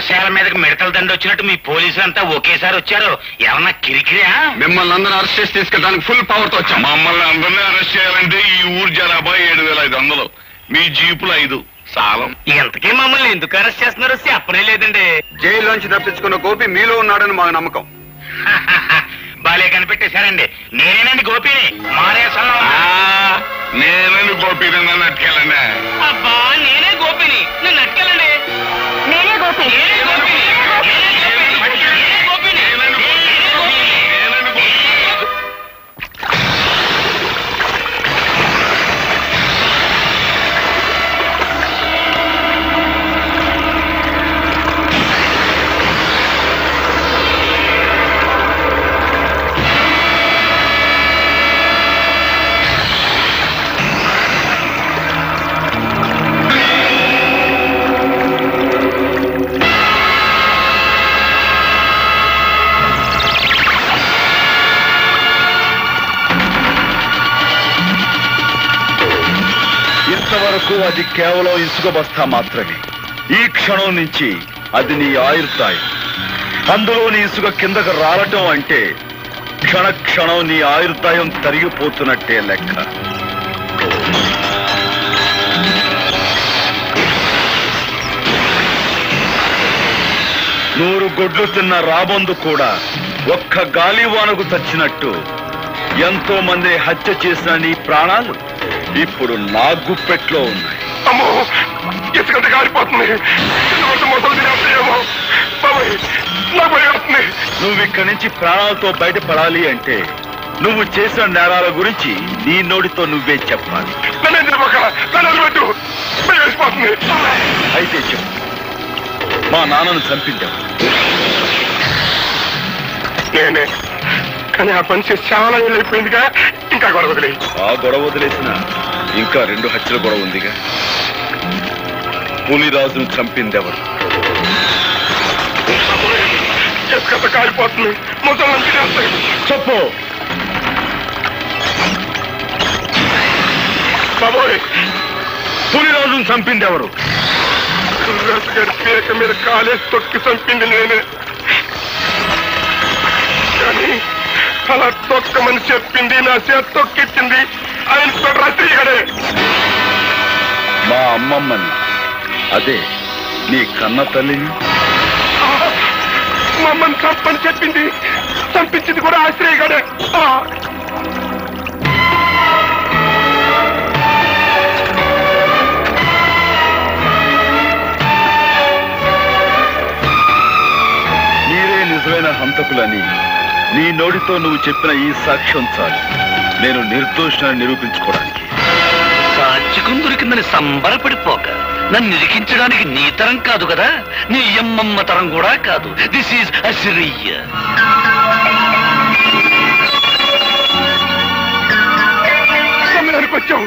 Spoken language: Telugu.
చెరసాల మీదకి మిడతల దండ వచ్చినట్టు మీ పోలీసులంతా ఒకేసారి వచ్చారు. ఏమన్నా కిరికిరా? మిమ్మల్ని అందరూ అరెస్ట్ చేసి తీసుకెళ్ళడానికి ఫుల్ పవర్ తో వచ్చాం. మమ్మల్ని అందరినీ అరెస్ట్ చేయాలంటే ఈ ఊరు జనాభా 7,500, మీ జీపులు 5 సాలం. ఇంతకీ మమ్మల్ని ఎందుకు అరెస్ట్ చేస్తున్నారో చెప్పనే లేదండి. జైల్లోంచి తప్పించుకున్న గోపి మీలో ఉన్నాడని మాకు నమ్మకం. బాలే కనిపెట్టేశారండి. నేనేనండి గోపిని, మారేసంలో. నేనని గోపి నన్ను అట్టుకెళ్ళండి. అబ్బా నేనే గోపిని, నన్ను అట్టుకెళ్ళండి. నేనే గోపి. నేనే గోపిని, నేనే గోపిని, నేనే గోపిని, నేనే గోపిని. ఇంతవరకు అది కేవలం ఇసుక బస్తా మాత్రమే. ఈ క్షణం నుంచి అది నీ ఆయుర్దాయం. అందులోని ఇసుక కిందకు రాలటం అంటే క్షణ క్షణం నీ ఆయుర్దాయం తరిగిపోతున్నట్టే లెక్క. నూరు గొడ్లు తిన్న రాబందు కూడా ఒక్క గాలివానకు చచ్చినట్టు ఎంతో మంది హత్య చేసిన నీ ప్రాణాలు ఇప్పుడు నా గుప్పెట్లో ఉన్నాయి. అమ్మో, ఇసుకంటే కాలిపోతుంది. నువ్వు ఇక్కడి నుంచి ప్రాణాలతో బయటపడాలి అంటే నువ్వు చేసిన నేరాల గురించి నీ నోటితో నువ్వే చెప్పాలి. అయితే చెప్పు, మా నాన్నను చంపించావు. నేనే, కానీ ఆ పని చేసి చాలా ఏళ్ళు అయిపోయిందిగా. ఇంకా గొడవ వదిలే. ఆ గొడవ వదిలేసిన ఇంకా 2 హత్యల గొడవ ఉందిగా. పులిరాజును చంపిందెవరు? ఎసుకంత కాలిపోతుంది. ముసలి చెప్పు. బాబోయ్, పులిరాజును చంపిందెవరు? పేక మీద కాలేసి తొక్కి చంపింది నేనే. కానీ అలా తొక్కమని చెప్పింది, నా చేతి తొక్కిచ్చింది ఆయన రాత్రి. మా అమ్మమ్మని, అదే నీ కన్న తల్లిని. మా అమ్మని చంపని చెప్పింది, చంపించింది కూడా ఆశ్రయగాడే. మీరే నిజమైన హంతకులని నీ నోటితో నువ్వు చెప్పిన ఈ సాక్ష్యం చాలు నేను నిర్దోషాన్ని నిరూపించుకోవడానికి. సాక్షికం దొరికిందని సంబరపడిపోక నన్ను నిరికించడానికి నీ తరం కాదు కదా, నీ అమ్మమ్మ తరం కూడా కాదు. This is Assyria. వచ్చాం.